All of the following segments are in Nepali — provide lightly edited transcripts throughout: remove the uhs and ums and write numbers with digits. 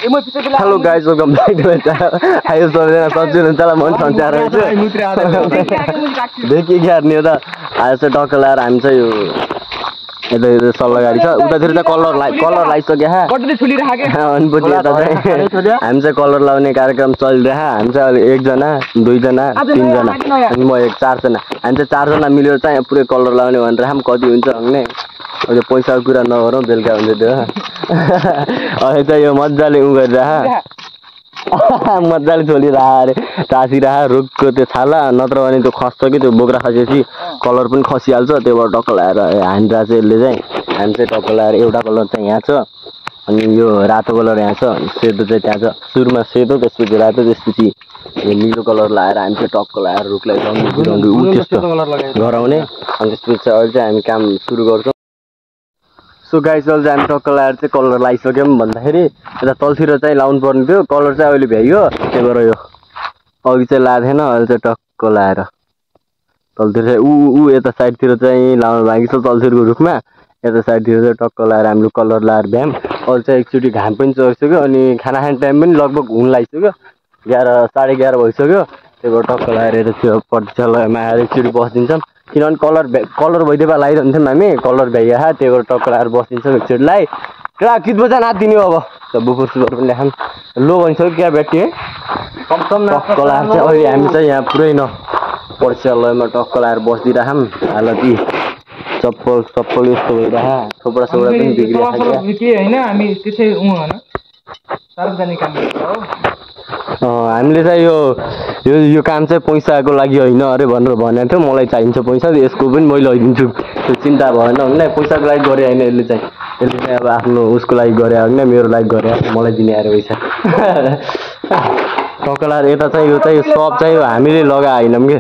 Hello guys, welcome back to my channel. I am sorry, I'm not doing channel. I'm not channel. देखिए क्या नहीं होता आज से टॉक ला रहा हमसे यो इधर सल्ला गाड़ी था उधर फिर कलर लाइट तो क्या है बटन छुली रहा के अनपति होता है हमसे कलर लाउने कार्यक्रम चल रहा है हमसे एक जना दुई जना तीन जना अनि म एक चार जना हमसे चार जना मिलेर चाहिँ पुरै कलर लाउने भनेर हम कति हुन्छ भन्ने अझ पैसाको कुरा नगरौँ बेलुका हुन्छ त्यो अहिले चाहिँ यो मज्जाले उ गरिरहा मज्जाले छोलिरहा अरे टाँसिरहा रुखको त्यो छाला नत्र भने त्यो खस्छ कि त्यो बोक्रा खसेपछि कलर पनि खसिहाल्छ त्योबाट टक्क लाएर हानिरहेको छ यसले चाहिँ हामी चाहिँ टक्क लाएर एउटा कलर चाहिँ यहाँ छ अनि यो रातो कलर यहाँ छ सेतो चाहिँ त्यहाँ छ सुरुमा सेतो त्यसपछि रातो त्यसपछि यो नीलो कलर लाएर हामी चाहिँ टक्क लाएर रुखलाई रङ्गी त्यस्तो गराउने अनि त्यसपछि अहिले चाहिँ हामी काम सुरु गर्छौँ सो गाइस अहिले चाहिँ हामी टक्क लाएर चाहिँ कलर लगाइसक्यौँ भन्दाखेरि यता तलतिर चाहिँ लाउनु पर्ने थियो कलर चाहिँ अहिले भ्याइयो त्यही भएर यो अघि चाहिँ लाएको थिएन अहिले चाहिँ टक्क लाएर तलतिर चाहिँ ऊ यता साइडतिर चाहिँ लाउनु बाँकी छ तलतिरको रुखमा यता साइडतिर चाहिँ टक्क लाएर हामीले कलर लाएर भ्यायौँ अहिले चाहिँ एकचोटि घाम पनि चढिसक्यो अनि खाना खाने टाइम पनि लगभग हुन लागिसक्यो 11:30 भइसक्यो त्यही भएर टक्क लाएर यता त्यो पट्टिसलमा आएर एकचोटि बसिदिन्छौँ किनभने कलर भइदिएमा लगाइरहन्थ्यौँ हामी कलर भ्याइया त्यही भएर टक्क लाएर बसिदिन्छौँ एकचोटिलाई क्या कित बजा नातिदिने अब त बुफर सुपर पनि ल्याखौँ लो भइसक्यो क्या ब्याट्री है टक्क लाएर चाहिँ अहिले हामी चाहिँ यहाँ पुरै न पट्टिसलमा टक्क लाएर बसिदिइराखौँ हालती चप्पल यस्तो भइरहा थोपडा सोपडा पनि बिग्रिरहेको हामीले चाहिँ यो काम चाहिँ पैसाको लागि होइन अरे भनेर भनेको थियो मलाई चाहिन्छ पैसा यसको पनि मैले लैदिन्छु त्यो चिन्ता भएन होइन पैसाको लागि गरे होइन यसले चाहिँ अब आफ्नो उसको लागि गरे होइन मेरो लागि गरे मलाई दिने अरे पैसा टक्क लाएर यता चाहिँ यो चाहिँ सब चाहिँ हामीले लगाए होइनौँ कि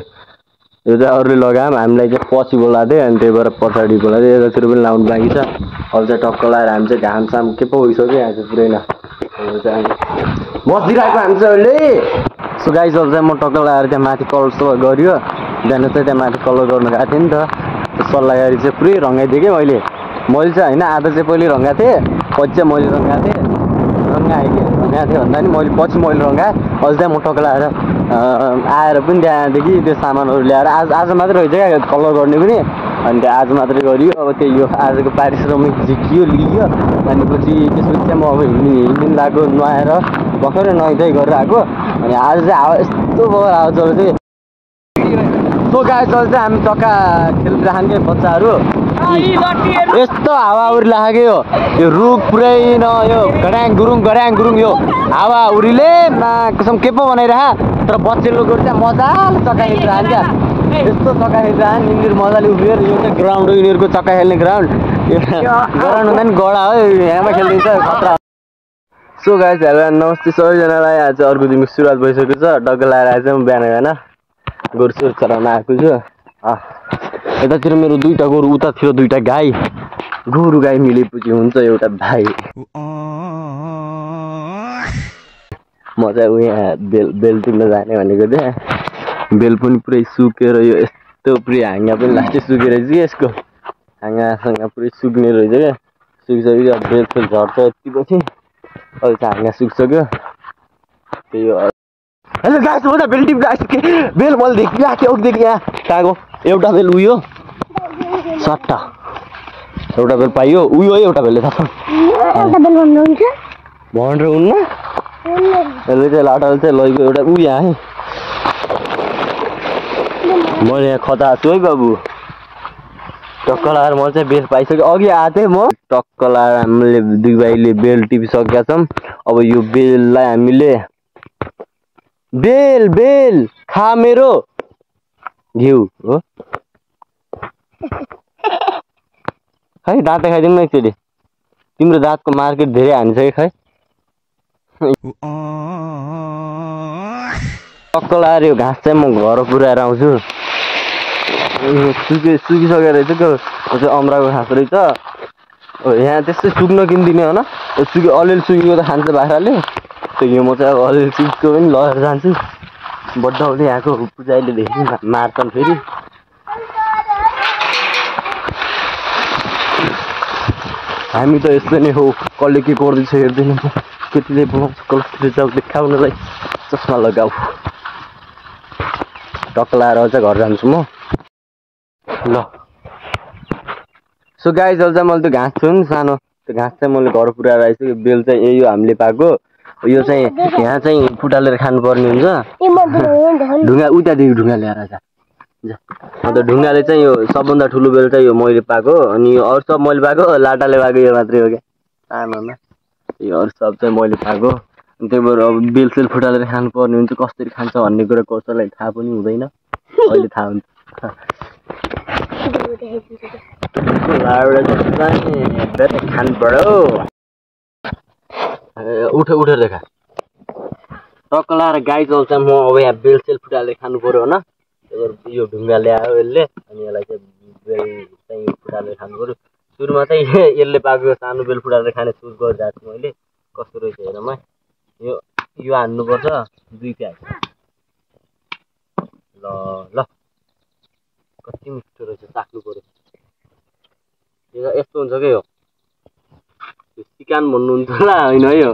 यो चाहिँ अरूले लगायौँ हामीलाई चाहिँ पछि बोलाएको थियो अनि त्यही भएर पछाडि बोलाएको थियो यतातिर पनि लाउनु बाँकी छ अहिले चाहिँ टक्क लाएर हामी चाहिँ घामसाम के पो भइसक्यो यहाँ चाहिँ पुरै न बसिरहेको हामी चाहिँ अहिले सो गाइस अहिले चाहिँ म टक्क लगाएर त्यहाँ माथि कलर सलर गरियो बिहान चाहिँ त्यहाँ माथि कलर गर्नु गएको थिएँ नि त त्यो सल्लाह गाडी चाहिँ पुरै रङ्गाइदिएँ कि मैले चाहिँ होइन आधा चाहिँ पहिले रङ्गाएको थिएँ पछि चाहिँ मैले रङ्गाएको थिएँ भन्दा नि मैले रङ्गाएँ अझै चाहिँ म टक्क लगाएर आएर पनि त्यहाँदेखि त्यो सामानहरू ल्याएर आज मात्रै रहेछ क्या कलर गर्ने पनि अनि त्यो आज मात्रै गरियो अब त्यही यो आजको पारिश्रमिक झिकियो लियो अनि पछि त्यसपछि चाहिँ म अब हिँड्नु लाग्यो नुहाएर भर्खरै नुहाइधुवाइ गरेर आएको अनि आज चाहिँ हावा यस्तो भयो हावा चल्यो चाहिँ सो गाई चल्छ हामी चक्का खेलिरहेको के बच्चाहरू यस्तो हावा उरिरहेको यो रुख पुरै न यो गड्याङ गुरुङ यो हावा उरीले कसम के पो बनाइरह तर बच्चेलोको चाहिँ मजाले चक्का खेलिरहन्छ क्या यस्तो चक्का खेलिरहन्छ यिनीहरू मजाले उभिएर यो चाहिँ ग्राउन्ड हो यिनीहरूको चक्का खेल्ने ग्राउन्ड ग्राउन्ड हुँदा नि गडा हो यहाँमा खेलिदिन्छ खतरा सो गाइस नमस्ते सबैजनालाई आज अर्को दिनको सुरुवात भइसकेको छ डग्गा लगाएर आज म बिहान गोरु चलाउन आएको छु यतातिर मेरो दुईटा गोरु उतातिर दुईटा गाई गोरु गाई मिलेपछि हुन्छ एउटा भाइ म चाहिँ यहाँ बेल टिप्न जाने भनेको थिएँ बेल पनि पुरै सुकेर यो यस्तो पुरै हाँगा पनि लास्टै सुकेर चाहिँ यसको हाँगासँग पुरै सुक्ने रहेछ क्या सुकिसक्यो बेल फेल झर्छ यति पछि अहिले चाहिँ हाँगा सुकिसक्यो त्यही हो हेलो गाइस म त बेल टिप गाइस बेल मैले देखिराखेँ अघिदेखि यहाँ कहाँको एउटा बेल उयो सट्टा एउटा बेल पाइयो उयो एउटा बेलले थाहा भनेर उन्न यसले चाहिँ लाटाले चाहिँ लगेको एउटा उ यहाँ है मैले यहाँ खता छु है बाबु टक्क लगाएर म चाहिँ बेल पाइसकेँ अघि आएको थिएँ म टक्क लगाएर हामीले दुई भाइले बेल टिपिसकेका छौँ अब यो बेललाई हामीले बेल खा मेरो घिउ हो खै दाँत खाइदिउँ न एकचोटि तिम्रो दाँतको मार्केट धेरै हानिसक्यो खै टक्क लगाएर यो घाँस चाहिँ म घर पुऱ्याएर आउँछु सुकिसकेको रहेछ त्यो चाहिँ अमराको घाँस रहेछ यहाँ त्यस्तै सुक्न किनिदिने हो न अलिअलि सुकेको त खान्छ बाख्राले त्यो म चाहिँ अब अलिअलि सुकेको पनि लगेर जान्छु बड्डाउले यहाँको पूजाले देखि मार्छन् फेरि हामी त यस्तो नै हो कसले के गर्दैछ हेर्दैन केटीले बोलाउँछ कलतिर जाऊ देखाउनलाई चस्मा लगाऊ टक्क लाएर चाहिँ घर जान्छु म ल सो गाइस अहिले चाहिँ मैले त्यो घाँस थियो नि सानो त्यो घाँस चाहिँ मैले घर पुऱ्याएर आइसक्यो यो बेल चाहिँ यही हो हामीले पाएको यो चाहिँ यहाँ चाहिँ फुटालेर खानुपर्ने हुन्छ ढुङ्गा उतादेखि ढुङ्गा ल्याएर जा अन्त ढुङ्गाले चाहिँ यो सबभन्दा ठुलो बेल चाहिँ यो मैले पाएको अनि यो अरू सब मैले पाएको लाटाले पाएको यो मात्रै हो क्या आमामा यो अरू सब चाहिँ मैले पाएको अनि त्यही भएर अब बेल सेल फुटालेर खानुपर्ने हुन्छ कसरी खान्छ भन्ने कुरा कसैलाई थाहा पनि हुँदैन अहिले थाहा हुन्छ खानु पर्यो उठेर देखा टक्क लाएर गाई चल्छ म अब यहाँ बेल सेल फुटालेर खानु पर्यो होइन यो ढुङ्गा ल्यायो यसले अनि यसलाई चाहिँ बेल चाहिँ फुटालेर खानु पर्यो सुरुमा चाहिँ यसले पाएको सानो बेल फुटालेर खाने सुरु गरिरहेको छु मैले कस्तो रहेछ हेरौँ यो हान्नुपर्छ 2 प्याज ल कति मिठो रहेछ चाख्नु पर्यो यो यस्तो हुन्छ क्या यो चिकन भन्नुहुन्छ होला होइन है यो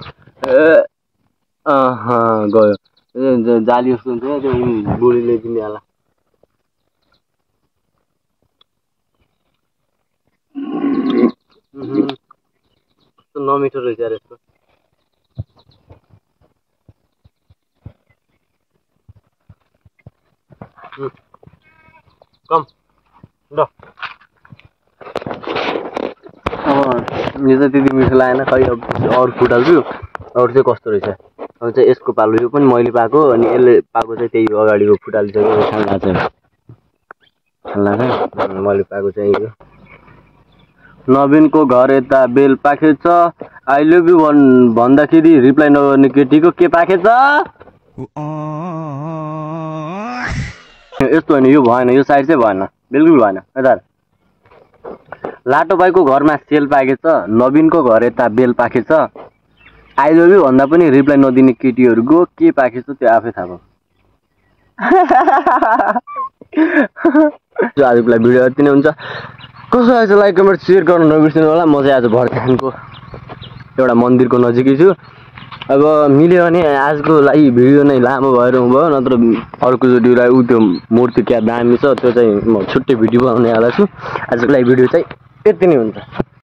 गयो जाली जस्तो हुन्छ त्यो बुढीले दिनेवाला कस्तो नमिठो रहेछ यार यस्तो कम ल अब यो चाहिँ त्यति मिठो लागेन खै अब अरू फुटाल्छु अरू चाहिँ कस्तो रहेछ अब चाहिँ यसको पालो यो पनि मैले पाएको अनि यसले पाएको चाहिँ त्यही अगाडिको फुटालिसक्यो खाल्ला चाहिँ मैले पाएको चाहिँ यो नवीनको घर यता बेल पाकेछ आई लभ यु भन्दाखेरि रिप्लाई नगर्ने केटीको के पाकेछ यस्तो होइन यो भएन यो साइड चाहिँ भएन बिल्कुल भएन यता लाटो भाइको घरमा सेल पाकेछ नवीनको घर यता बेल पाकेछ आई लभ यु भन्दा पनि रिप्लाई नदिने केटीहरूको के पाकेछ त्यो आफै थाहा भयो आजको लागि भिडियो यति नै हुन्छ कसो आएछ लाइक कमेन्ट सेयर गर्नु नबिर्सिनु होला म चाहिँ आज भर्खरको एउटा मन्दिरको नजिकै छु अब मिल्यो भने आजको लागि भिडियो नै लामो भएर भयो नत्र अर्कोचोटि ऊ त्यो मूर्ति क्या दामी छ त्यो चाहिँ म छुट्टै भिडियो बनाउने वाला छु आजको लागि भिडियो चाहिँ यति नै हुन्छ।